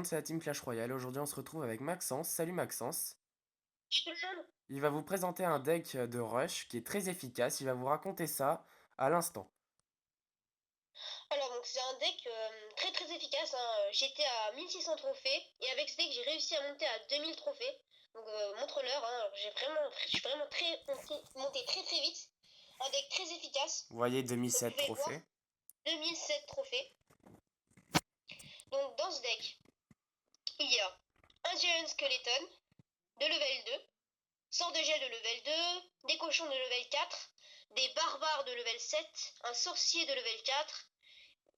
monde, c'est la team Clash Royale. Aujourd'hui, on se retrouve avec Maxence. Salut Maxence. Salut tout le monde. Il va vous présenter un deck de Rush qui est très efficace. Il va vous raconter ça à l'instant. Alors donc c'est un deck très très efficace, hein. J'étais à 1600 trophées et avec ce deck j'ai réussi à monter à 2000 trophées. Donc montre-leur, hein. Je suis vraiment monté très très vite. Un deck très efficace. Vous voyez Comme vous 2007 pouvez le trophées. voir, 2007 trophées. Donc dans ce deck, il y a un Giant Skeleton de level 2, sort de gel de level 2, des cochons de level 4, des barbares de level 7, un sorcier de level 4,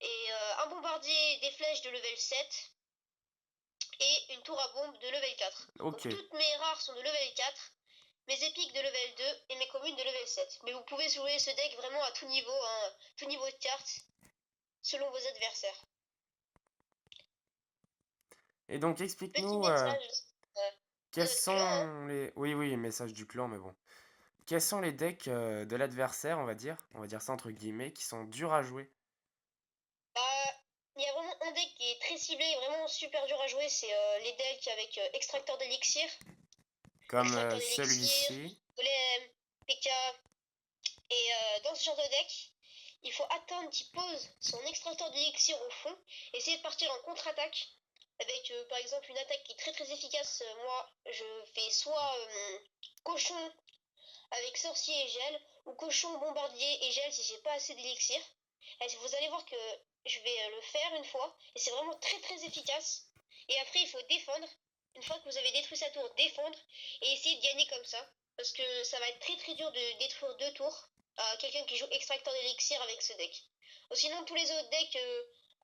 et un bombardier des flèches de level 7 et une tour à bombe de level 4. Ok. Donc toutes mes rares sont de level 4, mes épiques de level 2 et mes communes de level 7. Mais vous pouvez jouer ce deck vraiment à tout niveau, hein, tout niveau de cartes, selon vos adversaires. Et donc, Petit explique-nous message de quels notre clan, hein. sont les... Oui, message du clan, mais bon. Quels sont les decks de l'adversaire, on va dire. On va dire ça entre guillemets, qui sont durs à jouer. Bah, il y a vraiment un deck qui est très ciblé et vraiment super dur à jouer, c'est les decks avec Comme extracteur d'élixir, celui-ci. golem, PK. Et dans ce genre de deck, il faut attendre qu'il pose son extracteur d'élixir au fond, essayer de partir en contre-attaque avec par exemple une attaque qui est très très efficace. Moi, je fais soit cochon avec sorcier et gel, ou cochon bombardier et gel si j'ai pas assez d'élixir. Et vous allez voir que je vais le faire une fois, et c'est vraiment très très efficace. Et après, il faut défendre. Une fois que vous avez détruit sa tour, défendre et essayer de gagner comme ça. Parce que ça va être très très dur de détruire deux tours à quelqu'un qui joue extracteur d'élixir avec ce deck. Sinon, tous les autres decks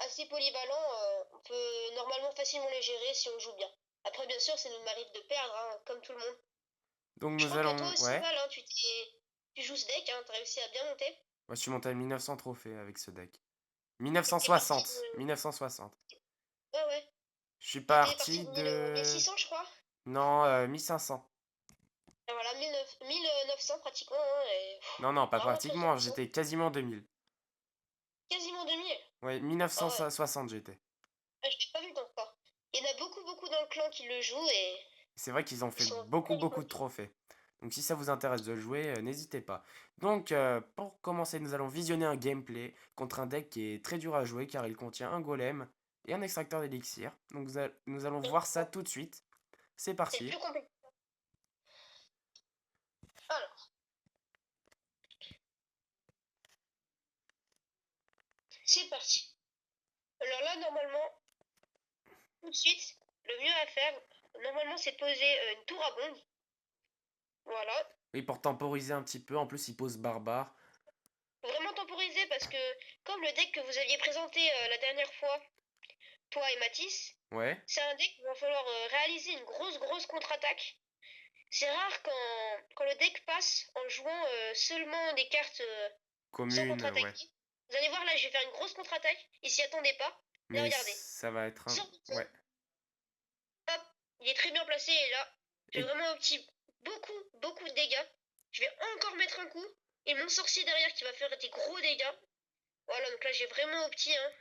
assez polyvalents, on peut normalement facilement les gérer si on joue bien. Après, bien sûr, ça nous m'arrive de perdre, hein, comme tout le monde. Donc Je nous crois que toi allons... aussi, Ouais. Val, hein, tu joues ce deck, hein, t'as réussi à bien monter. Moi, je suis monté à 1900 trophées avec ce deck. T'es parti 1960. de... 1960. Ouais, ouais. Je suis T'étais parti parti de de... 1600, je crois. Non, 1500. Et voilà, 1900 pratiquement, hein, et Non, non, pas vraiment très très pratiquement, puissant. j'étais quasiment 2000. Quasiment 2000. Ouais, Ah ouais, 1960 j'étais. ah, je l'ai pas vu encore. Il y en a beaucoup beaucoup dans le clan qui le jouent et C'est vrai qu'ils ont ils fait sont beaucoup, très vite beaucoup de montés. trophées. Donc si ça vous intéresse de jouer, n'hésitez pas. Donc pour commencer, nous allons visionner un gameplay contre un deck qui est très dur à jouer car il contient un golem et un extracteur d'élixir. Donc nous allons Oui, voir ça tout de suite. C'est c'est le parti. plus compliqué. Alors, c'est parti. Alors là, normalement, tout de suite, le mieux à faire, normalement, c'est de poser une tour à bombe. Voilà. Et pour temporiser un petit peu, en plus il pose barbare. Faut vraiment temporiser parce que, comme le deck que vous aviez présenté la dernière fois, toi et Mathis, Ouais, c'est un deck où il va falloir réaliser une grosse contre-attaque. C'est rare quand le deck passe en jouant seulement des cartes sans commune, ouais. contre-attaquer. Vous allez voir là, je vais faire une grosse contre-attaque. Il s'y attendait pas. Là, Mais regardez. ça va être un... Sort de Ouais. fond, hop, il est très bien placé et là, je vais Et vraiment beaucoup de dégâts. Je vais encore mettre un coup et mon sorcier derrière qui va faire des gros dégâts. Voilà, donc là, j'ai vraiment opti, hein.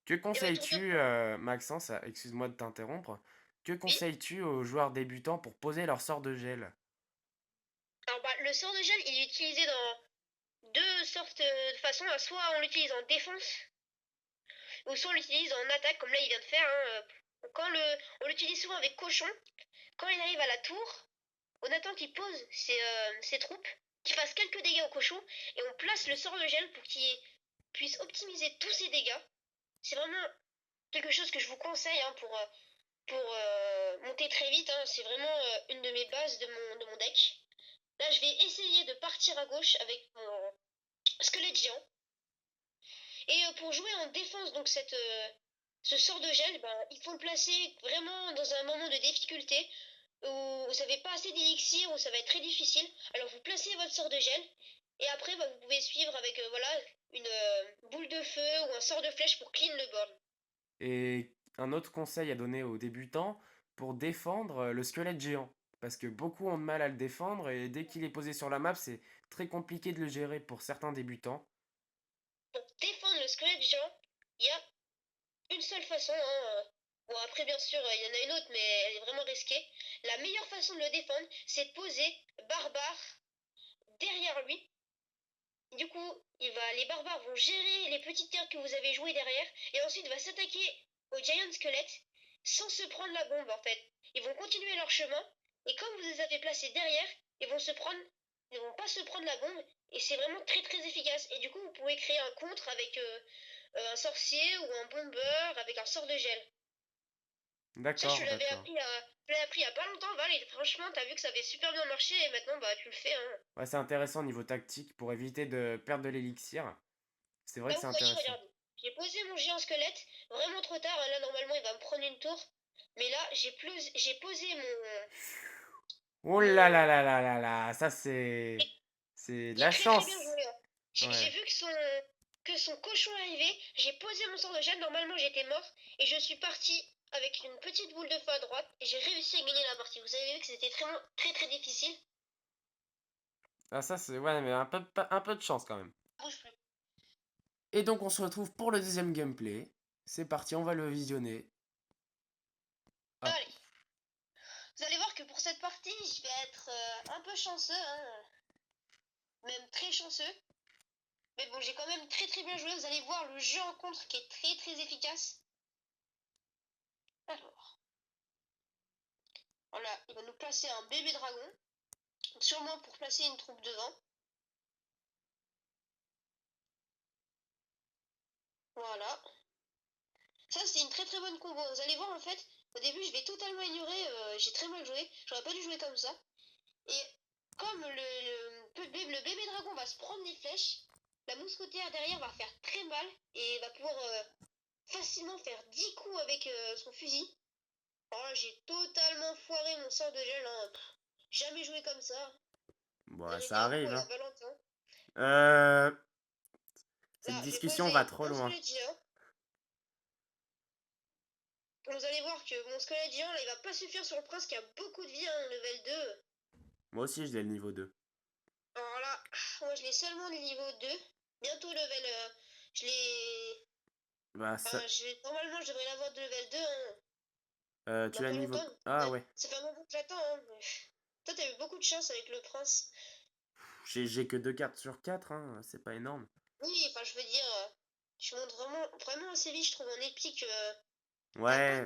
que Et ma tour de conseilles-tu, bombe, Maxence, excuse-moi de t'interrompre, que oui. conseilles-tu aux joueurs débutants pour poser leur sort de gel? Alors, bah, le sort de gel, il est utilisé dans deux sortes de façons. Soit on l'utilise en défense, ou soit on l'utilise en attaque, comme là il vient de faire, hein. On l'utilise souvent avec cochon. Quand il arrive à la tour, on attend qu'il pose ses troupes, qu'il fasse quelques dégâts au cochon, et on place le sort de gel pour qu'il puisse optimiser tous ses dégâts. C'est vraiment quelque chose que je vous conseille, hein, pour monter très vite, hein. C'est vraiment une de mes bases de mon deck. Là, je vais essayer de partir à gauche avec mon squelette géant. Et pour jouer en défense, donc ce sort de gel, ben, il faut le placer vraiment dans un moment de difficulté où vous n'avez pas assez d'élixir, où ça va être très difficile. Alors vous placez votre sort de gel et après bah, vous pouvez suivre avec voilà une boule de feu ou un sort de flèche pour clean le board. Et un autre conseil à donner aux débutants pour défendre le squelette géant. Parce que beaucoup ont de mal à le défendre et dès qu'il est posé sur la map, c'est très compliqué de le gérer pour certains débutants. Pour défendre le squelette géant, il y a une seule façon, hein. Bon, après, bien sûr, il y en a une autre, mais elle est vraiment risquée. La meilleure façon de le défendre, c'est de poser Barbare derrière lui. Du coup, les barbares vont gérer les petites cartes que vous avez jouées derrière, et ensuite va s'attaquer au Giant Squelette sans se prendre la bombe en fait. Ils vont continuer leur chemin, et comme vous les avez placés derrière, ils vont pas se prendre la bombe, et c'est vraiment très très efficace. Et du coup, vous pouvez créer un contre avec un sorcier ou un bomber avec un sort de gel. Ça, D'accord, d'accord. je l'avais appris il y a pas longtemps, Val, et franchement, t'as vu que ça avait super bien marché, et maintenant, bah, tu le fais, hein. Ouais, c'est intéressant au niveau tactique pour éviter de perdre de l'élixir. C'est vrai Là, que c'est vous voyez, intéressant. regardez. J'ai posé mon géant squelette vraiment trop tard. Là, normalement, il va me prendre une tour. Mais là, j'ai posé Oh là là mon... là là là là, ça c'est... C'est de Il est la très très bien chance. joué, hein. J'ai Ouais. vu que son cochon est arrivé. J'ai posé mon sort de gel. Normalement, j'étais mort. Et je suis parti avec une petite boule de feu à droite. Et j'ai réussi à gagner la partie. Vous avez vu que c'était très très très difficile. Ah ça c'est... Ouais, mais un peu de chance quand même. Bouge plus. Et donc on se retrouve pour le deuxième gameplay. C'est parti, on va le visionner. Hop. Allez. Vous allez voir que pour cette partie, je vais être un peu chanceux, hein. Même très chanceux. Mais bon, j'ai quand même très très bien joué. Vous allez voir le jeu en contre qui est très très efficace. Alors, voilà, il va nous placer un bébé dragon. Sûrement pour placer une troupe devant. Voilà. Ça, c'est une très très bonne combo. Vous allez voir, en fait, au début, je vais totalement ignorer. J'ai très mal joué. J'aurais pas dû jouer comme ça. Et comme le bébé dragon va se prendre les flèches, la mousquetaire derrière va faire très mal et va pouvoir facilement faire 10 coups avec son fusil. Alors là, j'ai totalement foiré mon sort de gel, hein. Jamais joué comme ça. On Bon, dirait qu'il ça y a un coup arrive, à la hein. Valentin. Euh... Cette Là, j'ai discussion posé va trop mon loin. squelette géant. Vous allez voir que mon squelette géant, là, il va pas suffire sur le prince qui a beaucoup de vie, hein, level 2. Moi aussi, je l'ai le niveau 2. Alors là, moi, je l'ai seulement le niveau 2. Bientôt level... je l'ai... Bah, ça... Enfin, normalement, je devrais l'avoir de level 2, hein, tu dans l'as pas le niveau... longtemps. Ah Ouais, ouais. ça fait un moment que j'attends, hein. Toi, t'as eu beaucoup de chance avec le prince. J'ai que 2 cartes sur 4, hein. C'est pas énorme. Oui, enfin, je veux dire, tu montes vraiment assez vite, je trouve, en épique. Ouais,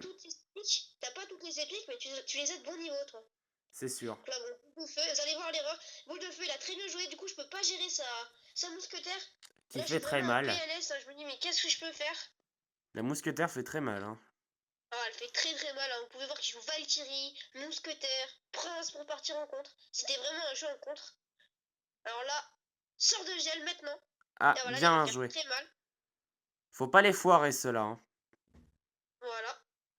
T'as pas toutes les épiques, mais tu les as de bon niveau, toi. c'est sûr. Donc là, bon, boule de feu, vous allez voir l'erreur. Boule de feu, il a très bien joué, du coup, je peux pas gérer sa mousquetaire. Et Qui là, je fait suis très vraiment en mal. PLS, hein, je me dis, mais qu'est-ce que je peux faire? La mousquetaire fait très mal, hein. Ah, elle fait très très mal, hein. Vous pouvez voir qu'il joue Valkyrie, mousquetaire, prince pour partir en contre. C'était vraiment un jeu en contre. Alors là, sort de gel maintenant. Ah, Et voilà, il va bien faire joué. très mal. Faut pas les foirer, ceux-là, hein. Voilà.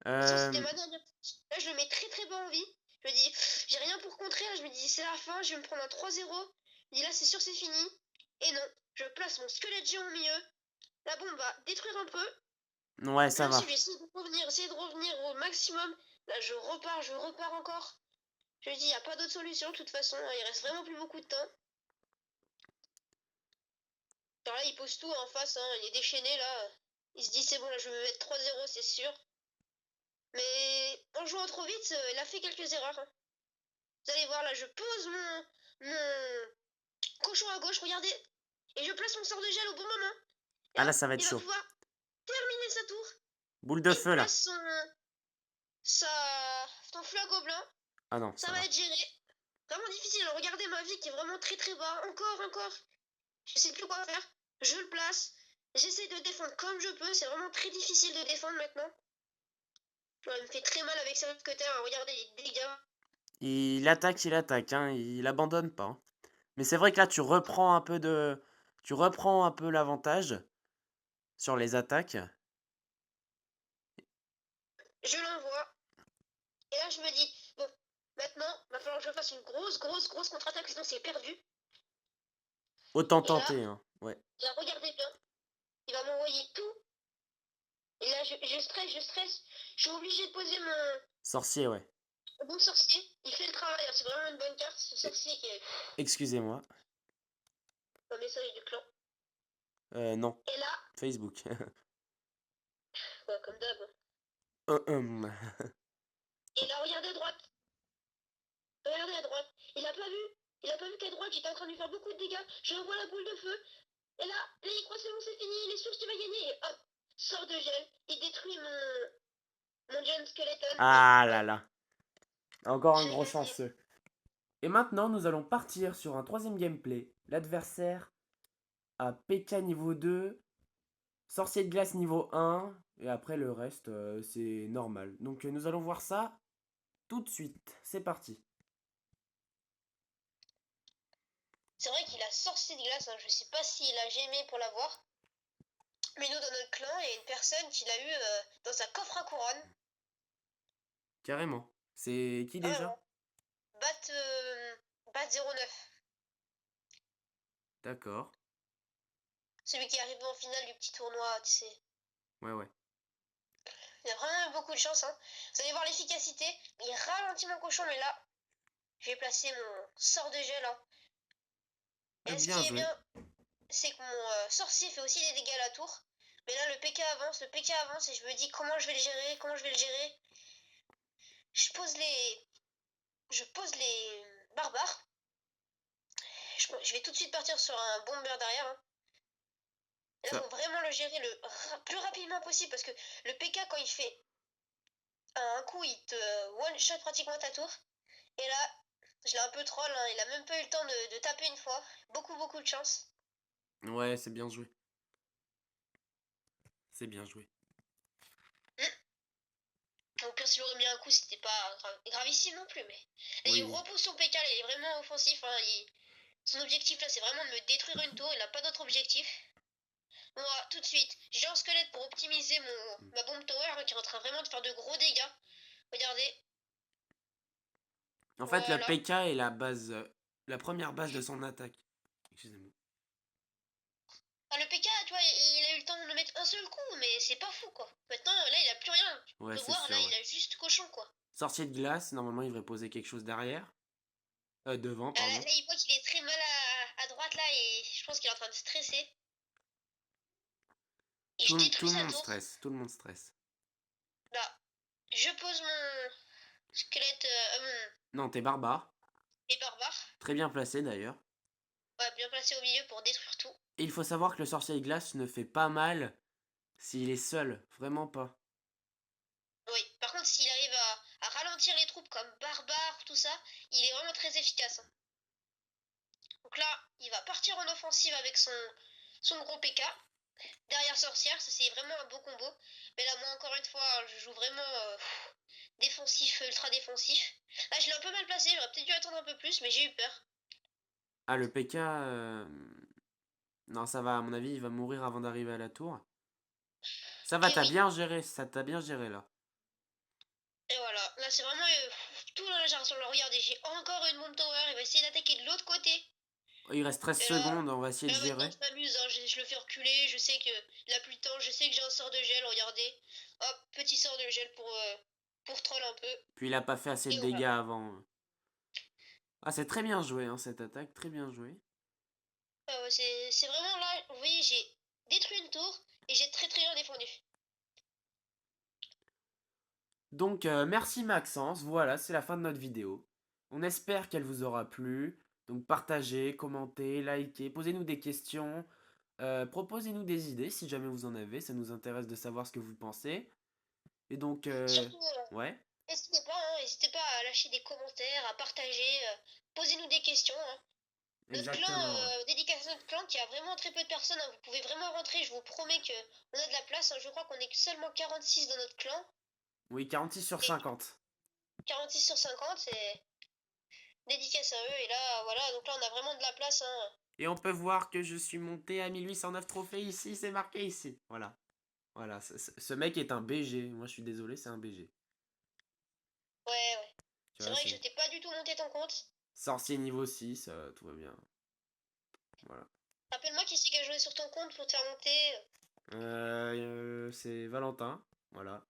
De toute façon, c'était Euh... ma dernière partie. Là, je le mets très très bas en vie. Je me dis, j'ai rien pour contrer. Là, je me dis, c'est la fin, je vais me prendre un 3-0. Je me dis, là, c'est sûr, c'est fini. Et non, je place mon squelette géant au milieu. La bombe va détruire un peu. Ouais, Là ça aussi, va. je vais essayer de revenir au maximum. Là, je repars encore. Je me dis, il n'y a pas d'autre solution de toute façon. Il reste vraiment plus beaucoup de temps. Alors là, il pose tout en face, hein. Il est déchaîné là. Il se dit, c'est bon, là, je vais me mettre 3-0, c'est sûr. Mais en jouant trop vite, il a fait quelques erreurs, hein. Vous allez voir, là, je pose mon cochon à gauche, regardez. Et je place mon sort de gel au bon moment. Et Ah là, hop, ça va être il va chaud. pouvoir terminer sa tour. Boule de Et il feu, là. place son feu à gobelin. Ah non, Ça ça va va. être géré. Vraiment difficile. Regardez ma vie qui est vraiment très très bas. Encore. Je sais plus quoi faire. Je le place. J'essaie de défendre comme je peux. C'est vraiment très difficile de défendre maintenant. Ouais, il me fait très mal avec sa cutter. Regardez les dégâts. Il attaque, hein. Il abandonne pas, hein. Mais c'est vrai que là, tu reprends un peu de... Tu reprends un peu l'avantage sur les attaques. Je l'envoie. Et là, je me dis, bon, maintenant, il va falloir que je fasse une grosse contre-attaque, sinon c'est perdu. Autant Et là, tenter, hein. Ouais. regardez bien. Il va m'envoyer tout. Et là, je stresse. Je suis obligé de poser Sorcier, ouais. mon bon sorcier. Il fait le travail, hein. C'est vraiment une bonne carte, ce E- sorcier qui est Excusez-moi. un message du clan. Non. Et là, Facebook. quoi, comme d'hab. Hum. Et là, regardez à droite. Regardez à droite. Il a pas vu. Il a pas vu qu'à droite, j'étais en train de lui faire beaucoup de dégâts. Je revois la boule de feu. Et là, il croit c'est bon, c'est fini. Il est sûr qu'il va gagner. Et hop, sort de gel. Il détruit mon John Skeleton. Et Ah là hop, là. Encore un j'ai gros gagné. chanceux. Et maintenant, nous allons partir sur un troisième gameplay. L'adversaire a P.K. niveau 2, Sorcier de glace niveau 1, et après le reste, c'est normal. Donc nous allons voir ça tout de suite. C'est parti. C'est vrai qu'il a sorti de glace. Hein. Je sais pas s'il a gémé pour l'avoir. Mais nous, dans notre clan, il y a une personne qui l'a eu dans sa coffre à couronne. Carrément. C'est qui Ah, déjà? vraiment. Bat 09. D'accord. Celui qui est arrivé en finale du petit tournoi, tu sais. Ouais, ouais. Il a vraiment eu beaucoup de chance. Hein. Vous allez voir l'efficacité. Il ralentit mon cochon, mais là, je vais placer mon sort de gel. Hein. Et ce Bien qui est joué. bien, c'est que mon sorcier fait aussi des dégâts à la tour. Mais là, le PK avance et je me dis comment je vais le gérer, comment je vais le gérer. Je pose les, je pose les barbares. Je vais tout de suite partir sur un bomber derrière. Hein. Et là, Ça... faut vraiment le gérer le plus rapidement possible parce que le PK, quand il fait un coup, il te one-shot pratiquement ta tour. Et là, je l'ai un peu troll, hein. Il a même pas eu le temps de taper une fois. Beaucoup, beaucoup de chance. Ouais, c'est bien joué. C'est bien joué. Au pire, s'il aurait mis un coup, c'était pas gravissime non plus. Mais là, il Oui. repousse son PK, il est vraiment offensif. Hein. Son objectif là, c'est vraiment de me détruire une tour. Il a pas d'autre objectif. Moi, tout de suite, j'ai un squelette pour optimiser ma bombe tower hein, qui est en train vraiment de faire de gros dégâts. Regardez, En fait, le voilà. PK est la base, la première base de son attaque. Excusez-moi. Ah, le PK, tu vois, il a eu le temps de le mettre un seul coup, mais c'est pas fou quoi. Maintenant, là, il a plus rien. Tu Ouais, peux c'est voir, là, sûr, ouais. il a juste cochon quoi. Sorcier de glace, normalement, il devrait poser quelque chose derrière. Devant, Ah, là, pardon. là, il voit qu'il est très mal à droite là et je pense qu'il est en train de stresser. Et je Tout détruis le sa monde tour. stresse. Tout le monde stresse. Là, je pose mon squelette, Non, t'es barbare. mes barbares. Très bien placé d'ailleurs. Ouais, bien placé au milieu pour détruire tout. Et il faut savoir que le sorcier de glace ne fait pas mal s'il est seul. Vraiment pas. Oui, par contre, s'il arrive à ralentir les troupes comme barbare, tout ça, il est vraiment très efficace. Hein. Donc là, il va partir en offensive avec son gros PK. Derrière sorcière, ça c'est vraiment un beau combo. Mais là, moi, encore une fois, je joue vraiment défensif, ultra défensif. Là, je l'ai un peu mal placé, j'aurais peut-être dû attendre un peu plus, mais j'ai eu peur. Ah, le PK... Non, ça va, à mon avis, il va mourir avant d'arriver à la tour. Ça va, Et t'as oui, bien géré, ça t'a bien géré là. et voilà. Là, c'est vraiment tout dans la génération. Là, regardez, j'ai encore une bombe tower, il va essayer d'attaquer de l'autre côté. Il reste 13 Et là, secondes, on va essayer de maintenant, gérer. je m'amuse, hein. Je le fais reculer, je sais que il a plus le temps, je sais que j'ai un sort de gel, regardez. Hop, petit sort de gel pour troll un peu. Puis il a pas fait assez de Et dégâts voilà. avant. Ah, c'est très bien joué, hein, cette attaque, très bien joué. Ah ouais, c'est vraiment là, vous voyez, j'ai détruit une tour et j'ai très très bien défendu. Donc, merci Maxence, voilà, c'est la fin de notre vidéo. On espère qu'elle vous aura plu. Donc, partagez, commentez, likez, posez-nous des questions, proposez-nous des idées si jamais vous en avez, ça nous intéresse de savoir ce que vous pensez. Et donc, Surtout, ouais, n'hésitez pas à lâcher des commentaires, à partager, posez-nous des questions. Hein. Notre clan, exactement, ouais. dédicace à notre clan qui a vraiment très peu de personnes. Hein. Vous pouvez vraiment rentrer, je vous promets que on a de la place. Hein. Je crois qu'on est que seulement 46 dans notre clan. Oui, 46 sur Et 50. 46 sur 50, c'est dédicace à eux. Et là, voilà, donc là, on a vraiment de la place. Hein. Et on peut voir que je suis monté à 1809 trophées ici, c'est marqué ici. Voilà. Voilà, ce mec est un BG. Moi, je suis désolé, c'est un BG. Ouais, ouais. Tu C'est vois, vrai que je c'est t'ai pas du tout monté ton compte. sorcier niveau 6, tout va bien. Voilà. Rappelle-moi qui c'est qui a joué sur ton compte pour te faire monter. C'est Valentin. Voilà. Hmm.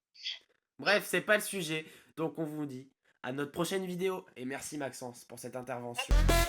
Bref, c'est pas le sujet. Donc, on vous dit à notre prochaine vidéo. Et merci, Maxence, pour cette intervention. À